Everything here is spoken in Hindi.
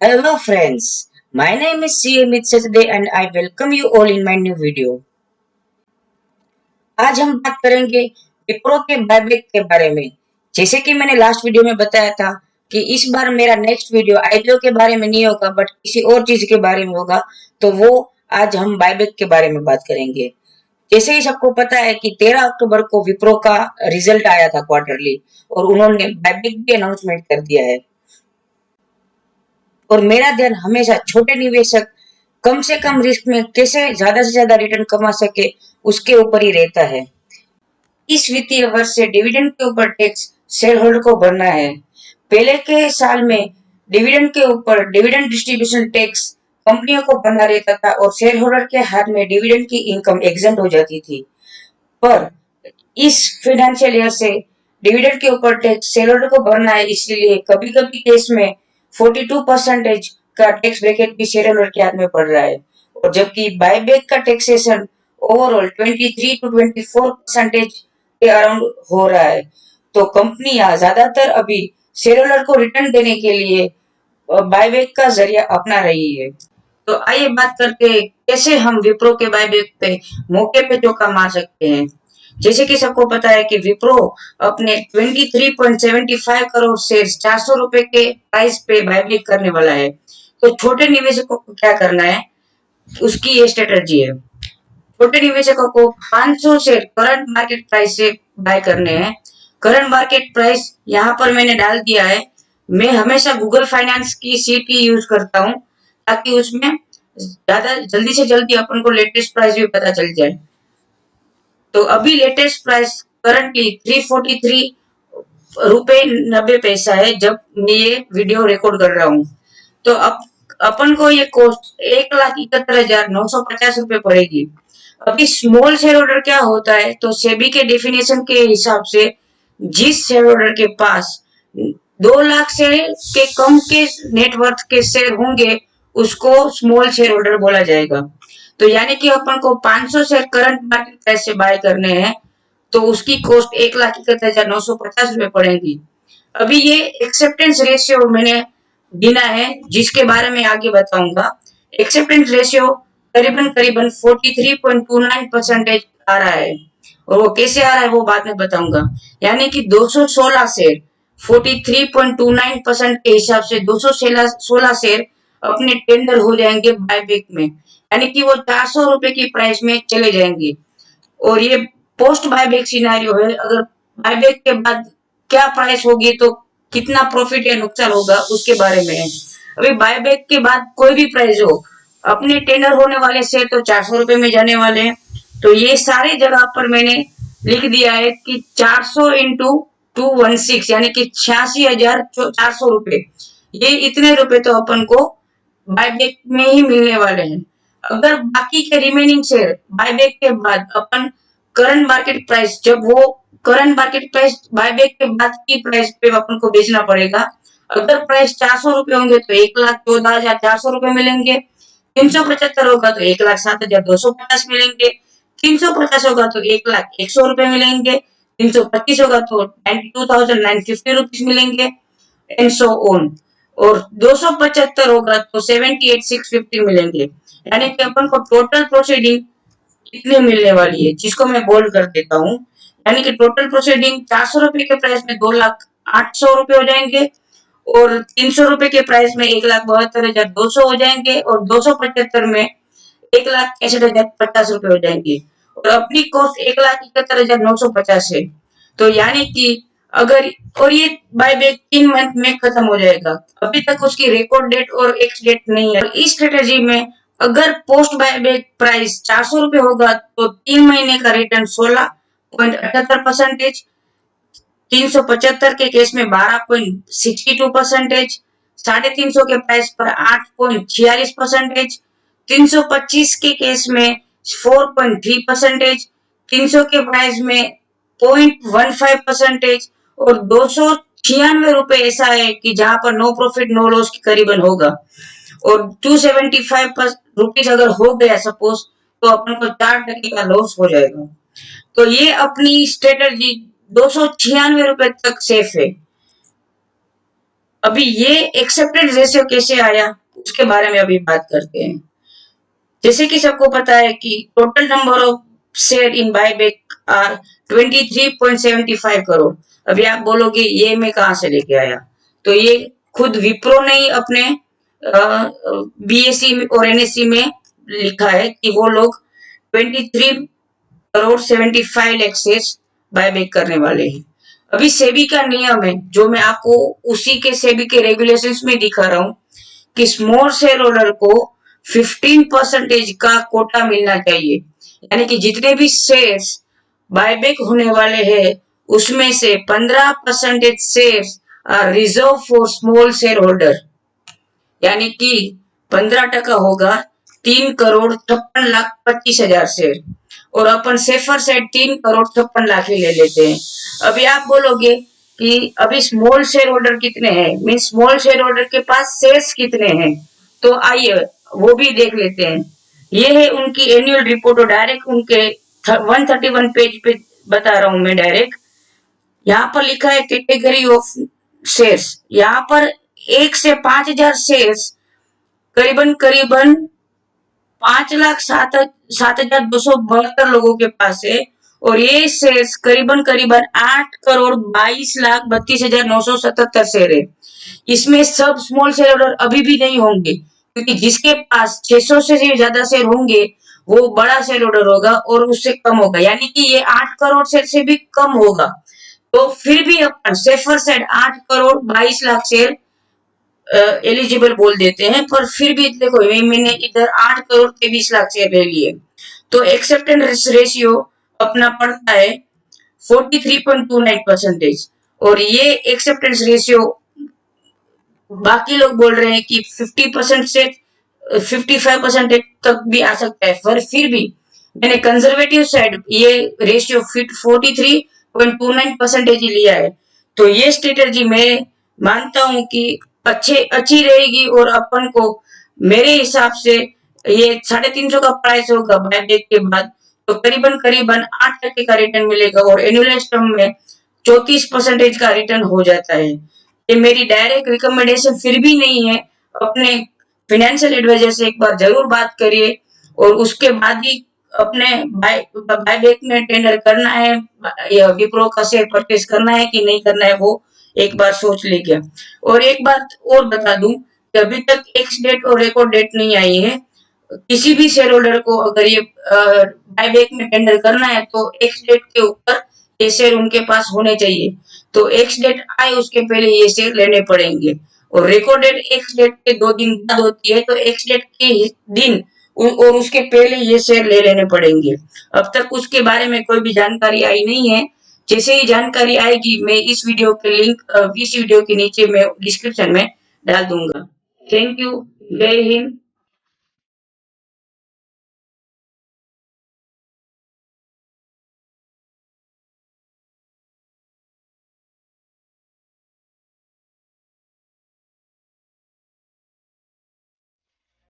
Hello friends, my name is CA Saturday and I welcome you all in my new video. आज हम बात करेंगे विप्रो के बायबैक के बारे में। जैसे कि मैंने लास्ट वीडियो में बताया था कि इस बार मेरा नेक्स्ट वीडियो आईपीओ के बारे में नहीं होगा बट किसी और चीज के बारे में होगा, तो वो आज हम बायबैक के बारे में बात करेंगे। जैसे ही सबको पता है कि 13 अक्टूबर को विप्रो का रिजल्ट आया था क्वार्टरली और उन्होंने बायबैक भी अनाउंसमेंट कर दिया है। और मेरा ध्यान हमेशा छोटे निवेशक कम से कम रिस्क में कैसे ज्यादा से ज्यादा रिटर्न कमा सके उसके ऊपर ही रहता है। इस वित्तीय वर्ष से डिविडेंड के ऊपर टैक्स शेयर होल्डर को भरना है। पहले के साल में डिविडेंड के ऊपर डिविडेंड डिस्ट्रीब्यूशन टैक्स कंपनियों को भरना रहता था और शेयर होल्डर के हाथ में डिविडेंड की इनकम एग्जेंट हो जाती थी। पर इस फाइनेंशियल ईयर से डिविडेंड के ऊपर टैक्स शेयर होल्डर को भरना है, इसलिए कभी कभी केस में 42% का टैक्स ब्रैकेट भी शेयर होल्डर के हाथ में पड़ रहा है। और जबकि बायबैक का टैक्सेशन ओवरऑल 23 to 24% के अराउंड हो रहा है। तो कंपनियां ज्यादातर अभी शेयर होल्डर को रिटर्न देने के लिए बायबैक का जरिया अपना रही है। तो आइए बात करते हैं कैसे हम विप्रो के बायबैक पे मौके पे चौका मार सकते हैं। जैसे कि सबको पता है कि विप्रो अपने 23.75 करोड़ शेयर 400 रुपए के प्राइस पे बायबैक करने वाला है। तो छोटे निवेशकों को क्या करना है, उसकी ये स्ट्रेटजी है। छोटे निवेशकों को 500 शेयर करंट मार्केट प्राइस से बाय करने हैं। करंट मार्केट प्राइस यहाँ पर मैंने डाल दिया है। मैं हमेशा गूगल फाइनेंस की सीट ही यूज करता हूँ ताकि उसमें ज्यादा जल्दी से जल्दी अपन को लेटेस्ट प्राइस भी पता चल जाए। तो अभी लेटेस्ट प्राइस करंटली 343 रुपए 90 पैसा है जब मैं ये वीडियो रिकॉर्ड कर रहा हूँ। तो अब अपन को ये कॉस्ट 1,71,950 रुपए पड़ेगी। अभी स्मॉल शेयर होल्डर क्या होता है, तो सेबी के डेफिनेशन के हिसाब से जिस शेयर होल्डर के पास 2 लाख से के कम के नेटवर्थ के शेयर होंगे उसको स्मॉल शेयर होल्डर बोला जाएगा। तो यानी कि अपन को 500 शेयर करंट मार्केट प्राइस से बाय करने हैं तो उसकी कॉस्ट 1,71,950 रुपए पड़ेगी। अभी ये एक्सेप्टेंस रेशियो मैंने गिना है जिसके बारे में आगे बताऊंगा। एक्सेप्टेंस रेशियो करीबन करीबन 43.29% आ रहा है और वो कैसे आ रहा है वो बाद में बताऊंगा। यानी कि 216 शेयर 43.29% के हिसाब से 216 शेयर अपने टेंडर हो जाएंगे बायबैक में, यानी कि वो 400 रुपए की प्राइस में चले जाएंगे। और ये पोस्ट बायबैक सिनेरियो है। अगर बायबैक के बाद क्या प्राइस होगी तो कितना प्रॉफिट या नुकसान होगा उसके बारे में है। अभी बायबैक के बाद कोई भी प्राइस हो, अपने टेंडर होने वाले शेयर तो 400 रुपए में जाने वाले हैं। तो ये सारी जगह पर मैंने लिख दिया है कि 400 इंटू 216 यानी कि 86,400 रुपए, ये इतने रुपए तो अपन को बायबैक में ही मिलने वाले हैं। अगर बाकी के रिमेनिंग शेयर बायबैक के बाद अपन करंट मार्केट प्राइस, जब वो करंट मार्केट प्राइस बायबैक के बाद की प्राइस पे अपन को बेचना पड़ेगा। अगर प्राइस 400 रुपए होंगे तो 1,14,400 रुपए मिलेंगे। 375 होगा तो 1,07,250 मिलेंगे। 350 होगा तो 1,01,100 रुपए मिलेंगे। 325 होगा तो 92,950 रुपीज मिलेंगे एंड सो ऑन। और 275 होगा तो 78,650 मिलेंगे। यानी कि अपन को टोटल प्रोसीडिंग कितनी मिलने वाली है, जिसको मैं बोल्ड कर देता हूँ। यानी कि टोटल प्रोसीडिंग 400 रुपए के प्राइस में 2,08,000 रुपए हो जाएंगे और 300 रुपए के प्राइस में 1,72,200 हो जाएंगे और 275 में 1,61,050 रुपए हो जाएंगे और अपनी कॉस्ट 1,71,950 है। तो यानी कि अगर, और ये बायबैक 3 मंथ में खत्म हो जाएगा। अभी तक उसकी रिकॉर्ड डेट और एक्स डेट नहीं है। और इस स्ट्रेटेजी में अगर पोस्ट बायबैक प्राइस 400 रुपए होगा तो 3 महीने का रिटर्न 16.78%, 375 के केस में 12.62%, 350 के प्राइस पर 8.46%, 325 के केस में 4.3%, 300 के प्राइस में 0.15% और 296 रुपए ऐसा है कि जहां पर नो प्रॉफिट नो लॉस की करीबन होगा। और 275 रुपीज अगर हो गया सपोज तो अपन को 4% का लॉस हो जाएगा। तो ये अपनी स्ट्रेटजी 296 रुपए तक सेफ है। अभी ये एक्सेप्टेड रेशियो कैसे आया उसके बारे में अभी बात करते हैं। जैसे कि सबको पता है कि total number of share in buyback are 23.75 crore. अभी आप बोलोगे ये मैं कहां से लेके आया, तो ये खुद विप्रो ने ही अपने बीएससी और एनएससी में लिखा है कि वो लोग 23.75 करोड़ शेयर्स बायबैक करने वाले हैं। अभी सेबी का नियम है, जो मैं आपको उसी के सेबी के रेगुलेशंस में दिखा रहा हूं, कि स्मॉल शेयर होल्डर को 15% का कोटा मिलना चाहिए। यानी कि जितने भी शेयर्स बायबैक होने वाले हैं उसमें से 15% shares are reserve for small share holder. यानी कि 15% होगा 3,56,25,000 शेयर, और अपन सेफर साइड 3,56,00,000 ही ले लेते हैं। अभी आप बोलोगे कि अभी स्मॉल शेयर होल्डर कितने हैं, मीन स्मॉल शेयर होल्डर के पास शेयर्स कितने हैं, तो आइए वो भी देख लेते हैं। ये है उनकी एनुअल रिपोर्ट, और डायरेक्ट उनके 131 पेज पे बता रहा हूं मैं डायरेक्ट। यहाँ पर लिखा है कैटेगरी ऑफ शेयर्स। यहाँ पर 1 से 5,000 शेयर्स करीबन करीबन 5,07,272 लोगों के पास है, और ये शेयर्स करीबन करीबन 8,22,32,977 शेयर है। इसमें सब स्मॉल शेयर होल्डर अभी भी नहीं होंगे, क्योंकि जिसके पास 600 से ज्यादा शेयर होंगे वो बड़ा शेयर होल्डर होगा, और उससे कम होगा, यानी कि ये 8 करोड़ शेयर से भी कम होगा। तो फिर भी अपन सेफर साइड 8,22,00,000 शेयर एलिजिबल बोल देते हैं, पर फिर भी देखो मैंने इधर 8,23,00,000 शेयर ले लिए, तो एक्सेप्टेंस रेशियो अपना पड़ता है 43.29%। और ये एक्सेप्टेंस रेशियो बाकी लोग बोल रहे हैं कि 50% से 55% तक भी आ सकता है, पर फिर भी मैंने कंजर्वेटिव साइड ये रेशियो 43.29% ही लिया है। तो ये स्ट्रेटेजी मैं मानता हूं कि अच्छी रहेगी, और अपन को मेरे हिसाब से ये 350 का प्राइस होगा बायबैक के बाद, तो करीबन करीबन 8% का रिटर्न मिलेगा, और एनुअलाइज टर्म में 34% का रिटर्न हो जाता है। ये मेरी डायरेक्ट रिकमेंडेशन फिर भी नहीं है, अपने फाइनेंशियल एडवाइजर से एक बार जरूर बात करिए, और उसके बाद ही अपने बायबैक में टेंडर करना है या विप्रो का शेयर परचेज करना है कि नहीं करना है, वो एक बार सोच लीजिए। और एक बात और बता दूं कि अभी तक एक्स डेट और रिकॉर्ड डेट नहीं आई है। किसी भी शेयर होल्डर को अगर ये बायबैक में टेंडर करना है तो एक्स डेट के ऊपर ये शेयर उनके पास होने चाहिए। तो एक्स डेट आए उसके पहले ये शेयर लेने पड़ेंगे, और रिकॉर्ड डेट एक्स डेट के 2 दिन बाद होती है, तो एक्स डेट के दिन और उसके पहले ये शेयर ले लेने पड़ेंगे। अब तक उसके बारे में कोई भी जानकारी आई नहीं है। जैसे ही जानकारी आएगी मैं इस वीडियो के लिंक इस वीडियो के नीचे मैं डिस्क्रिप्शन में डाल दूंगा। Thank you. जय हिंद।